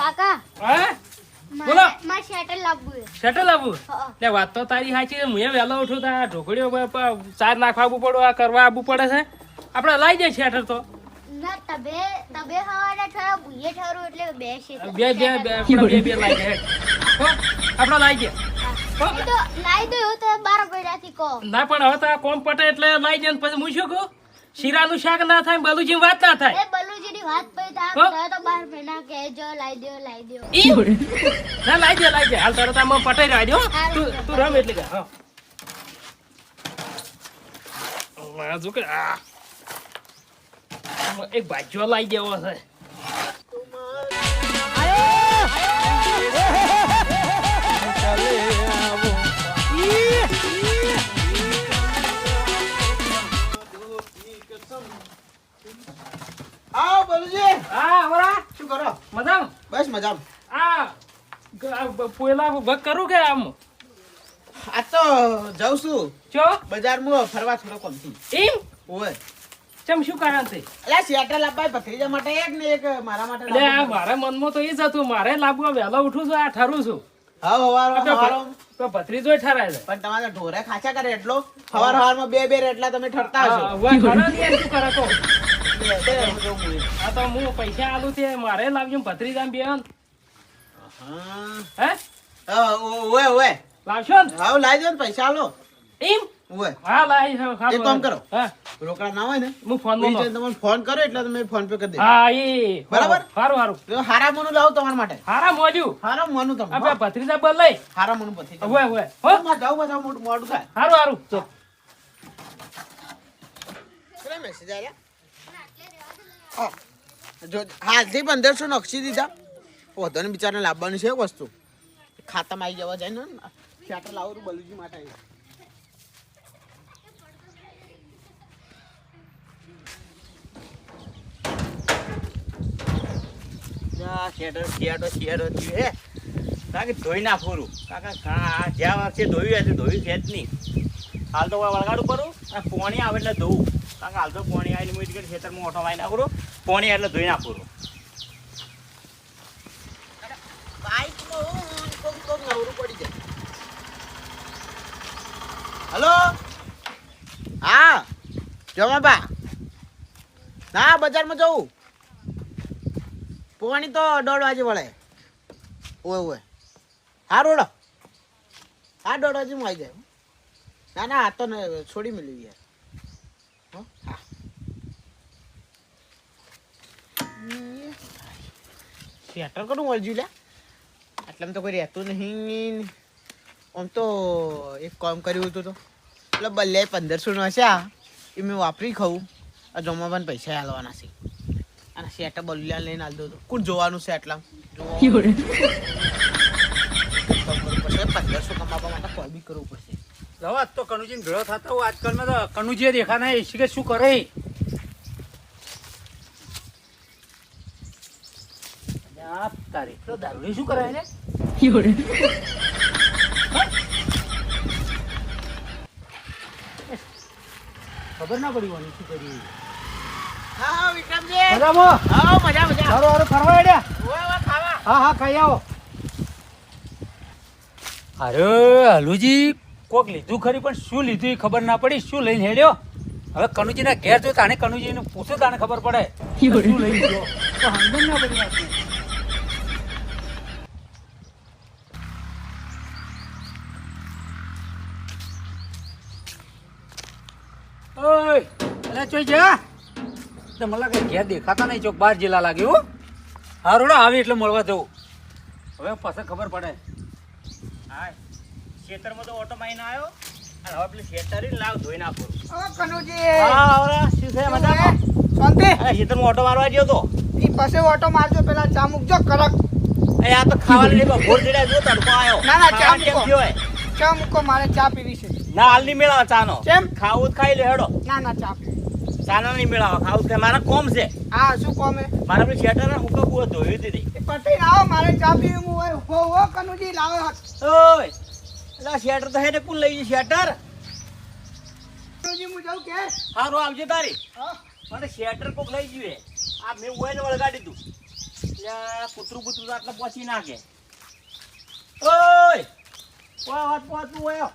કાકા હા બોલો મારે શેટર લાવવું શેટર લાવવું હા. એટલે વાત તો તારી સાચી હું વહેલો ઉઠું તો આ ઢોકળીઓ ચાર નાખવા આવવું પડે આ કરવા આવવું પડે છે આપણે લાવી દઈએ શેટર તો ના તબે હવાના ઠરો ભૂયે ઠરો એટલે બે શેટર બે લાવી દે આપણે લાવી દે એ તો લાઈ દો એવું તો 12 પૈડાથી કહો ના પણ હવે તો આ કોમ પટે એટલે લાવી દે પછી હું શું કહું શીરાનું શાક ના થાય બલુજી વાત ના થાય એ બલુજીની વાત પઈ તા હો? તો 12 પૈડા કહેજો લાઈ દો ના લાવી દે હાલ તરત આમાં પટાઈ રહ્યા દો તું રમ એટલે કે હા જો કે એક ભાજ્યો લાવી દેવો છે આવો બલુજી. હા વરા શું કરો? મજામાં બસ મજામાં. પોયલા વક કરું કે આમ આ તો જાઉં છું ચો બજારમાં ફરવા થોડો કમથી. એમ ઓય ચમ શું કારણ છે અલ્યા શેટર લાવવા ભત્રીજા માટે એક ને એક મારા માટે એટલે આ લાવવા. મારા મનમાં તો એ જ હતું મારે લાવવું વહેલો ઉઠું છું આ ઠરું છું હા હવારો તો ભત્રીજો ઠરાય છે પણ તમારે ઢોરે ખાચા કરે એટલો હવારમાં બે રેટલા તમે ઠરતા હશો. શું કરે તો બે જવું હું. આ તો હું પૈસા આલું તે મારે લાવજો ભત્રીજા બે હા. હે હા, ઓય ઓય લાવશો ને હાવ લાવી દો ને પૈસા આલો. એમ ઓય હા લાવી હા એક કામ કરો. હા રોકડા ના હોય ને હું ફોન ઈ માં જઈને તમને ફોન કરો એટલે તમે ફોન પે કરી દે. હા એ બરાબર? સારું સારું તો હારા મોનું લાવો તમારા માટે. હારા મોજુ હારા મોનું તમે આપણે ભત્રીજા બોલ લઈ હારા મોનું પછી હોય હોય હો જાઉં મોટું મોડું થાય. સારું સારું ચો કેટલા મેસેજ આવ્યા? હા. જો હાલથી 1500 નોખી દીધા. પોતાને બિચારાને લાવવાની છે એક વસ્તુ ખાતામાં આવી જવા જાય ને શેટર લાવું છું બલુજી માટે આવ્યું. ધોઈ ના ફોરું કાકા જ્યાં વખતે ધોયું એટલે ધોયું છે જ નહીં. હાલ તો વળગાડું કરું અને પોણી આવે એટલે ધોવું કાકા હાલ તો પોણી આવીને હું એટલે ખેતરમાં ઓટો વાઈ ના કરું પોણી એટલે ધોઈ ના ફોરું. હલો હા જમાબા ના બજારમાં જવું પોણી તો 1:30 વાગે વળે. ઓય ઓય હા રોડ હા 1:30 વાગે હું આવી જાય. ના ના આ તો ને છોડી મેળવી યાર. હો? હા શેટર કરું મળજુ લ્યા આટલામાં તો કોઈ રહેતું નહીં. આમ તો એક કામ કર્યું હતું તો એટલે બલ્લે 1500 નો હશે એ મેં વાપરી ખાઉં આ જમવા પણ પૈસા હાલવાના છે અને શેટર બલ્યા લઈને હાલ દો તો કોણ જોવાનું છે આટલા 1500 કમાવા માટે કોઈ બી કરવું પડશે. લવા તો કનુજી ભેળો થતા હોય આજકાલમાં તો કનુજી દેખા નહીં શીખે શું કરે આ તારી તો દારૂડી શું કરે ને ખબર ના પડી વાની શું કરી હા હા વિક્રમજી મજામાં હા મજા મજા સારું સારું ફરવા હેડ્યા ઓય ઓય ખાવા હા હા ખાઈ આવો અરે હલુજી કોક લીધું ખરી પણ શું લીધું એ ખબર ના પડી શું લઈને હેડ્યો હવે કનુજીના ઘેર જો તાણે કનુજીને પૂછો તાણે ખબર પડે શું લઈ ગયો તો હંગમ ના પડી વાત ઓય અલા ચોઈ જા તો મને લાગે ઘેર દેખાતા નહીં ચોક બહાર જેલા લાગ્યું હારોડો આવે એટલે મળવા જવું હવે પાછા ખબર પડે હા ખેતરમાં તો ઓટો મારીને આવ્યો અને હવે પેલી ખેતર લાવ ધોઈ ના ફોરું. કનુજી હા આવરા શું છે મજામાં? શાંતિ અરે ખેતરમાં ઓટો મારવા ગયો તો ઈ પાસે ઓટો મારજો પેલા ચા મૂકજો કડક. એ આ તો ખાવાનું નહીં ભોર ચડ્યા જો તડકો આવ્યો ના, ના, ચા ખાવાનું કેમ મૂકો. થયો હોય? ચા મૂકો મારે ચા પીવી છે. ના હાલ નહીં મેળાવા ચાનો કેમ? ખાવું જ ખાઈ લે હેડો ના ના ચા ચાનો નહીં મેળાવા ખાવું જ ખાઈ. મારા કોમ છે હા શું કોમે મારા પેલી ખેતર હું કબૂ ધોઈ દીધી પટી આવો મારે ચા પીવી હું હોય હો કનુજી લાવો ઓય એટલે શેટર તો હે ને કોણ લઈ ગયું શેટર કનુજી હું જાઉં કે હારું આવજો તારી હા મને શેટર કોક લઈ ગયું હે. આ મેં ઓય ને વળગાડી દીધું લ્યા, કૂતરું બૂતરું તો આટલે પહોંચી નાખે. ઓય! ઓય, વાત પહોંચવું હોય.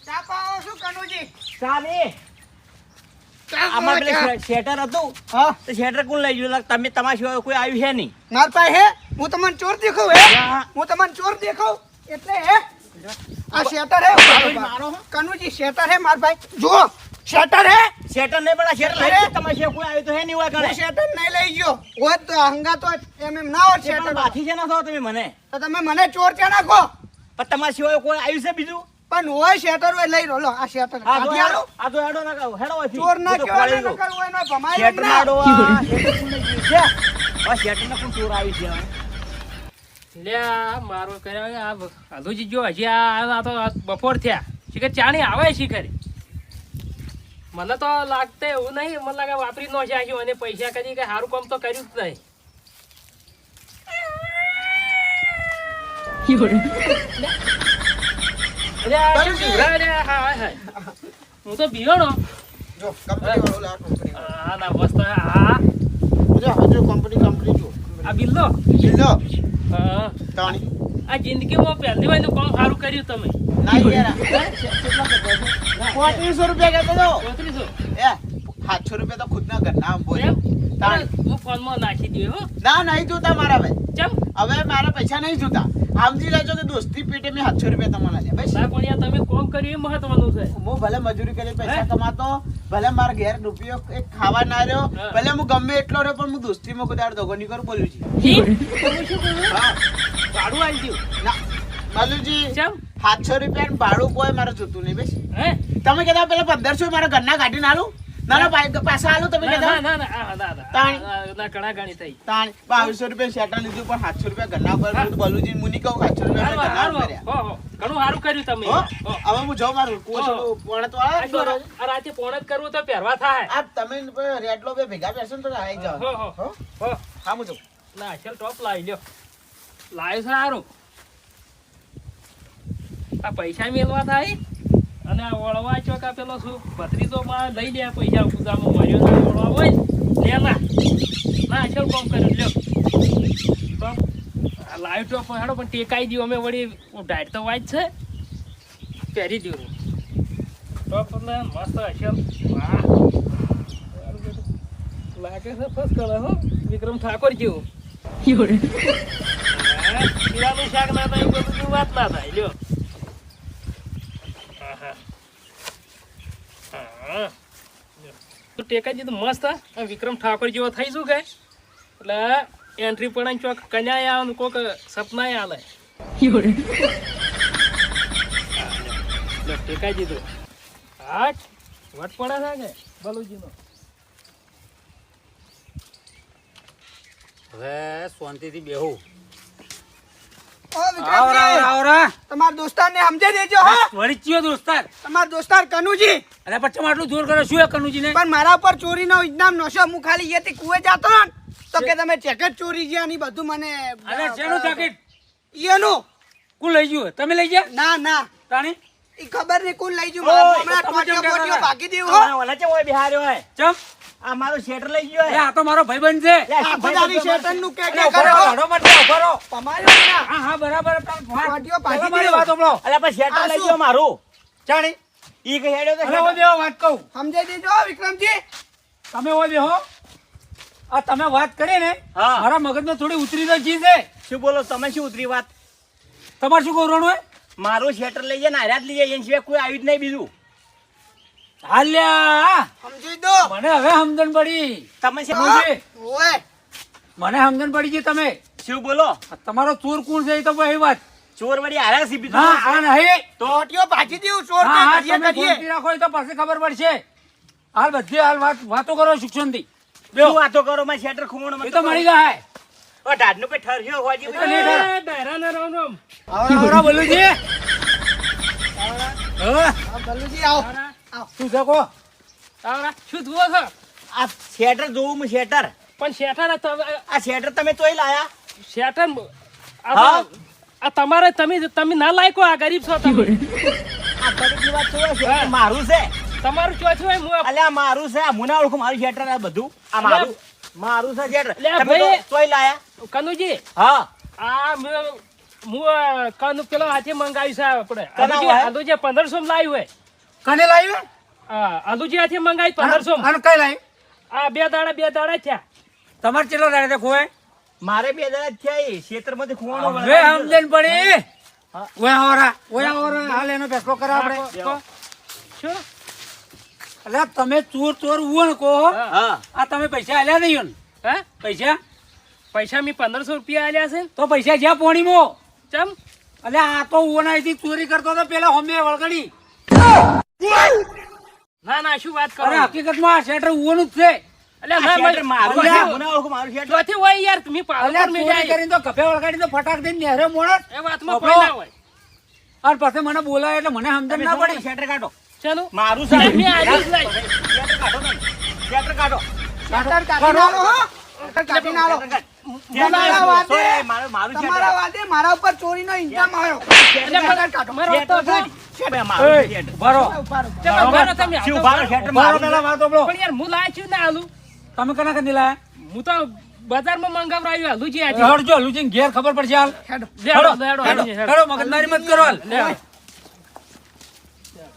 ચા પાવો શું કનુજી? ચાલે. આમાં પેલું શેટર હતું. હા તો શેટર કોણ લઈ ગયું? તમે તમારા સિવાય કોઈ આવ્યું છે નહીં. માર પાસે હે હું તમને ચોર દેખાવ હે હા. હું તમને ચોર દેખાવ એટલે હે આ શેટર હે મારો હો. કનુજી શેટર હે માર ભાઈ જુઓ શેટર હે શેટર નહીં પણ આ શેટર લઈ ગયું. તમારા સિવાય કોઈ આવ્યું તો હે નહીં હોય હું કણે. શેટર નહીં લઈ ગયો હોત તો હંગા તો એમ ના હોત શેટર શેટર બાથી છે ના થો તમે મને. તો તમે મને ચોર છે નાખો પણ તમારા સિવાય કોઈ આવ્યું છે બીજું? પણ હોય શેટર હોય લઈ લો આ શેટર આ તો કાઢી આલો. આ તો હેડો ના હેડો અહીંથી. ચોર ના હું તો કહેવાય ખોળી ના દઉં. કરવું હોય એનો ભમાય શેટર એમ ના ના. હેડો આ શેટર કોણ લઈ ગયું છે? આ શેટરને કોણ ચોર આવ્યું છે હવે? લ્યા મારો કર્યા આ હાલુજી જો હજી આ તો બપોર થયા શીખર ચાણી આવે શીખર મને તો લાગતે એવું નહીં મને લાગે વાપરી નો છે અને પૈસા કદી કઈ સારું કામ તો કર્યું જ નહીં અરે આ શું બીવડા? અરે હા, હા, હા. હું તો બીવડો જો કંપની વાળો લા કંપની હા ના મસ્ત હા જો હજુ કંપની જો આ બિલ્લો લો હા તાણી આ જિંદગીમાં પહેલી વાર કામ સારું કર્યું તમે ના યાર કેટલા કહેતો 3500 રૂપિયા કહેતો તો 3500 એ 700 રૂપિયા તો ખુદના ઘરના બોલ્યો એમ? તાણી હું ફોનમાં નાખી દઉં હો ના નહીં જોતા મારા ભાઈ ચમ હવે મારા પૈસા નહીં જોતા સમજી લેજો કે દોસ્તી પેટે મેં 700 રૂપિયા તમને આલ્યા બસ ના પણ યાર તમે કોમ કર્યું એ મહત્વનું છે હું ભલે મજૂરી કરી પૈસા હે? કમાતો ભલે મારા ઘેર રૂપિયો એક ખાવા ના રહ્યો હા. ભલે હું ગમે એટલો રહ્યો પણ હું દોસ્તીમાં કોઈ દાડો દગો નહીં કરું બોલું છું જી? તો હું શું કરું? હા ભાડું આલી દઉં. ના બાલુજી ચમ 700 રૂપિયા ભાડું કોઈ મારે જોતું નહીં બસ હે તમે કહેતા પેલા 1500 મારા ઘરના કાઢીને આલું ના ના પાછા આલું તમે ના કહેતા ના ના આ, ના ના તાણી. ના કણા ગાણી થઈ તાણ 2200 રૂપિયા શેટા લીધું પણ 700 રૂપિયા ઘરના ઉપર હા. બાલુજી મુની કહું 700 રૂપિયા હારું, ઘરના હારું, ઉપર રહ્યા. હો, હો. ઘણું સારું કર્યું તમે હો? હો. હવે હું જાઉં મારું કોઈ હો. પોણે તો આ તો આ રાતે પોણ જ કરવું તો પહેરવા થાય આ તમે રેડલો બે ભેગા બેસો ને તો આવી જાઓ હો, હો. હો? હો. હા હું જાઉં ના અસલ ટોપ લાવી લ્યો લાવ્યો છે સારું આ પૈસા મેળવા થાય અને આ વળવા ચોકા પેલો શું ભત્રીજો માં લઈ લે પૈસા ઉદામાં માર્યો તો વળવા હોય લે ના અસલ કોમ કર્યું લ્યો તો લાઈવ ટોપ હેડો પણ ટેકાઈ દઉં અમે વળી ડાયટ તો વાય જ છે પહેરી દઉં ટોપ એટલે મસ્ત અસલ વાહ લાગે છે ફર્સ્ટ કલર હો વિક્રમ ઠાકોર જેવું શીરાનું શાક ના થાય એવું બધું વાત ના થાય લ્યો આહા. હા. તો ટેકાજી તો મસ્ત આ વિક્રમ ઠાકોર જેવો થઈ શું કે એટલે એન્ટ્રી પણ ચોક કન્યા આવે કોક સપના આલે ટેકાજી તો હાટ વટ પડે છે કે બલુજીનો હવે શાંતિથી બેહું. ઓ આવો રાવ રાવ રા. તમારા દોસ્તારને સમજે દેજો હા વળી ચિયો દોસ્તાર. તમારા દોસ્તાર કનુજી અરે પછી આટલું જોર કરે શું એ કનુજીને? પણ મારા પર ચોરીનો ઇનામ નશો હું ખાલી યેથી કુએ જાતો ને તો કે તમે જેકેટ ચોરી ગયા ની બધું મને અરે શેનું જાકેટ? એનું કોણ લઈ ગયું? તમે લઈ ગયા? ના ના તાણી? ઈ ખબર નહીં કોણ લઈ ગયું ઓય, હમણાં તમે કેમ ટોટિયો કહેતા હતા? ભાગી દેવું હો આ ઓલા છે ઓય બિહાર્યો હોય. ચમ? આ મારું શેટર લઈ ગયો અરે હે. આ તો મારો ભાઈબંધ છે. લે, આ બધાની શેતનનું કે અરે ઉભો રહો, કરો હળો મત લે, ઉભો રહો. તમારે ના હા હા બરાબર તમે વાત- ટોટિયો ભાગી પેલા મારી દેવું. વાત સાંભળો. અલ્યા પણ શેટર આ લઈ શું? ગયો મારું. ચાણી ઈ કઈ હેડ્યો તો અરે શેટર. ઓય બેહો, વાત કહું. સમજાઈ દેજો વિક્રમજી તમે ઓય બેહો. આ તમે વાત કરી ને હા. મારા મગજમાં થોડી ઉતરી તો જી છે. શું બોલો તમે? શું ઉતરી વાત? તમારે શું કરવાનું હોય? મારું શેટર લઈ જાય ને હાર્યા જ લઈ જાય એના સિવાય કોઈ આવ્યું જ નહીં બીજું. હાલ્યા સમજી દો મને હવે સમજણ પડી. તમે શું સમજી? ઓય મને સમજણ પડી ગઈ તમે. શું બોલો? આ તમારો ચોર કોણ છે એ તો ભાઈ વાત. ચોર વળી હાર્યા છે બીજું ના આ નહીં. ટોટિયો ભાગી દેવું ચોર હા હા કે તમે કરીએ શાંતિ રાખો એ તો પછી ખબર પડશે. હાલ બધી હાલ વાતો કરો શિક્ષણથી. શું વાતો કરો? માં શેટર ખોણ એ તો મળી જાય. ઢાઢનું પે ઠર્યો હોજી એ તો નહીં થાય. ડાયરાના રામ રામ આવરા બોલું છે. હા, હા, બલુજી આવો શું છે કો? આવરા શું જુઓ છો આ શેટર જોવું હું શેટર. પણ શેઠા આ શેટર તમે તોય લાયા? શેઠન હા? આ તમારે તમે ના લાયકો આ ગરીબ છો તમે આ ગરીબની વાત તો હોય, શેટર મારું છે. તમારું ચોથું હોય હું અલ્યા મારું છે. આ મુના ઓળખું મારું શેટર આ બધું. આ મારું. મારું છે શેટર. લે તમે ભાઈ. તો તોય લાયા. કનુજી હા આ હું કનુ પેલો હાથે મંગાવ્યું છે આપણે કના આલુજી હોય? આલુજી 1500 માં લાવ્યું હોય કને લાવ્યું હા આલુજી હાથે મંગાવી 1500 અને કઈ લાવી આ બે દાડા થયા તમારે ચેલો રાડે તે ખોય મારે 2 દાડા જ થયા એ ક્ષેત્રમાંથી ખુવાણો હવે વળગાડી સમજણ પડી હા. ઓયા આવરા હાલ એનો ફેસલો કરે આપણે કો- શું એટલે તમે ચોર ઉવણ કહો હા. હા આ તમે પૈસા આલ્યા નહીં હે પૈસા પૈસા મેં 1500 રૂપિયા આલ્યા છે તો પૈસા જ્યાં પોણીમાં ચમ એટલે આ તો ઉવણાઈથી ચોરી કરતો તો પેલા હોમે વળગડી ના શું વાત કરો અરે હકીકતમાં આ શેટર ઉવણું જ છે એટલે આ ના શેટર મારું છે. અલ્યા. મને ઓળખો મારું શેટર. ચોથી હોય યાર તમે પાગલ અલ્યા મેં ચોરી જાય કરીને તો કફે વળગાડી તો ફટાક દઈને નેહરે મોણસ એ વાતમાં બાપરો. કોઈ ના હોય અને પછી મને બોલાય એટલે મને સમજણ તમે ના શું પડી શેટર કાઢો. ચાલો મારું છે. મેં આજે જ લાવી. શેટર કાઢો તમે. શેટર કાઢો. શેટર કાઢી નાખો, હો. શેટર કાઢી નાખો. શેટર કાઢ. તમારા વાદે. સોય, મારું શેટર. તમારા વાદે મારા ઉપર ચોરીનો ઇલ્ઝામ આવ્યો. એટલે શેટર કાઢો. મારો શેટર તો કાઢ. બે મારું એય, શેટર. ઉભા રહો. ઉભા રહો. ચાલો ઉભા રહો તમે. શું ઉભા રહો, શેટર ઉભા રહો મારું પેલા છે. વાત સાંભળો. પણ યાર હું લાવી છું ને આલુ તમે કના કદી લાયા? હું તો બજારમાં મંગાવરાયું આલુજી આજે હળજો લુચીને ઘેર ખબર પડશે હાલ હેડો. લેડો, હેડો, લેડો, હેડો, હેડો. હેડો, મગજમારી મત કરો હાલ. લેડો.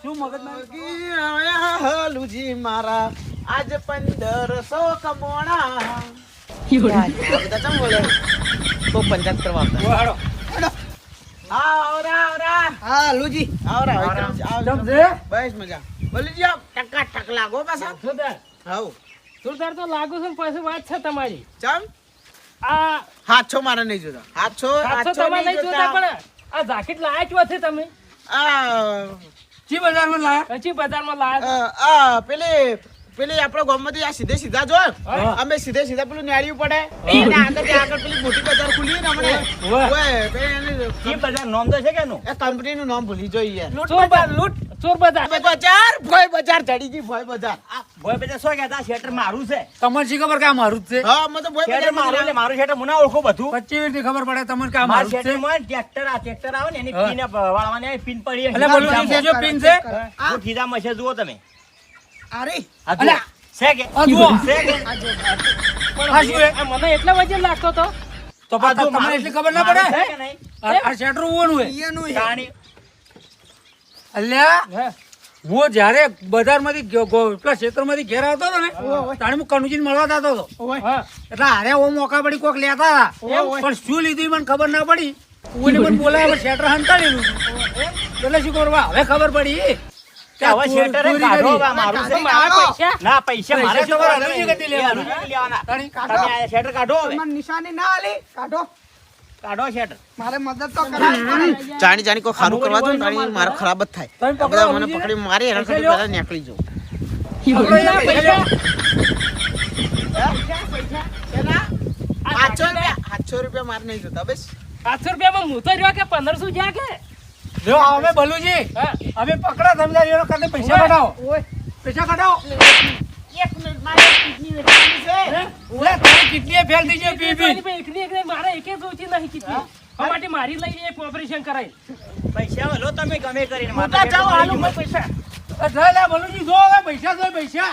શું મગજમારી? ગી આવ્યા હલુજી મારા આજ 1500 કમોણા. આ બધા ચમ બોલે? તો 75 વાપતા. ઓ, હેડો. હેડો. આવરા. હા, હલુજી. આવરા. ચમ છે? બસ મજા. હલુજી આવ. ટક લાગો પાછા. જોરદાર. હાઉ. જોરદાર તો લાગુ છે ને પછી વાત છે તમારી ચમ આ હાથો મારા નહીં જોતા. હાથો સાતસો તમારે નહીં જોતા પણ આ જાકેટ લાયા છો છે તમે આ ચી બજારમાં લાયા? હજી બજારમાં લાયા પેલી આપણા ગામમાંથી આ સીધા જો હા. અમે સીધા પેલું નેળિયું પડે એટલે આગળ પેલી મોટી બજાર ખુલી ને હમણે ઓવે. ઓય, પેલી એની ઈ બધા નોમ તો છે કે એનું? એ કંપનીનું નામ ભૂલી જોઈ યાર ચોર બજાર ચોર બજાર ભોય બજાર ચડી ગઈ ભોય બજાર. આ ભોય બધા શું કહેતા? શેટર મારું છે. તમને શી ખબર કે આ મારું જ છે? હા મને તો ભોય શેટર મારું એટલે બજાર મારું શેટર મને ઓળખો બધું. 25 મિનિટની ખબર પડે તમને કે આ મારું મારું જ છે? શેટરમાં ટ્રેક્ટર આવે ને એની હા. પીને વાળવાની આવે, પીન પડી એટલે બોલું છું, ખિસ્સામાં. જો પિન છે? હું ખિસ્સામાં છે, જુઓ તમે. અરે આ જુઓ. અલ્યા. છે કે? આ જુઓ. છે કે? આ શું છે? આ મને એટલા વજન લાગતો તો તો પાછા આ જો તમને મારું- એટલી ખબર ના મારું પડે? છે કે નહીં? આ શેટર ઉવાનું છે. ઈયાનું હે. તાણી. અલ્યા હે હું જ્યારે બજારમાંથી પેલા ક્ષેત્રમાંથી ઘેર આવતો હતો ને ત્યારે હું કનુજીને મળવા જતો હતો હા એટલે હારે ઓ મોકા પડી કોક લેતા હતા પણ શું લીધું એ મને ખબર ના પડી કોઈને મને બોલાવે પણ શેટર હંતાડેલું એટલે શું કરવા હવે ખબર પડી કે હવે શેટર એ કાઢો, આ મારું છે. તો મારા પૈસા ના, પૈસા મારે પૈસા શું તમારે કરવાના? અનુજી ગતિ લેવાના. એ અનુજી લેવાના. તાણી. તમે આ શેટર કાઢો હવે. તમારી નિશાની ના આલી કાઢો કાઢો શેટર. મારે મદદ તો કરાવી પડે. જાણી કોઈ ખારું કરવા દો ને તાણી મારો ખરાબ જ થાય. તમે આ પકડો બધા મને અનુજીને. પકડી મારી એના પૈસા કરતા લ્યો. પહેલા નીકળી જાઉં. પકડો યાર, પૈસા લ્યો. સાતસો રૂપિયા મારે નહીં જોતા બસ 500 રૂપિયામાં હું તો રહ્યો કે 1500 જ્યાં કે લ્યો, હવે બલુજી હા હવે પકડો તમે તારી એનો કરતા પૈસા કઢાવો પૈસા કઢાવો એક મિનિટ મારે કિડની વેચવાની છે. લે તારી કિડની ફેલ થઈ જાય પી પી એકની એક મારે એકે જોઈતી નહીં કીધી આ માટે મારી લઈને એક ઓપરેશન કરાય પૈસા હવે લો તમે ગમે કરીને. મોટા જાઓ, આલુ કોઈ પૈસા. લે બલુજી જો હવે પૈસા જો પૈસા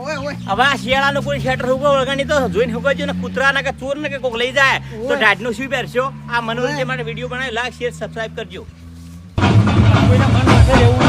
ઓય ઓય હવે આ શિયાળાનું કોઈ શેટર હુકો વળગાની તો જોઈને હુકોજો ને કૂતરા ને કે ચોર ને કે કોક લઈ જાય તો ઢાઢનું શું પહેરશો? આ મનોરંજન માટે વિડીયો બનાવી લાઈક શેર સબસ્ક્રાઇબ કરજો. કોઈને મન નથી લેવું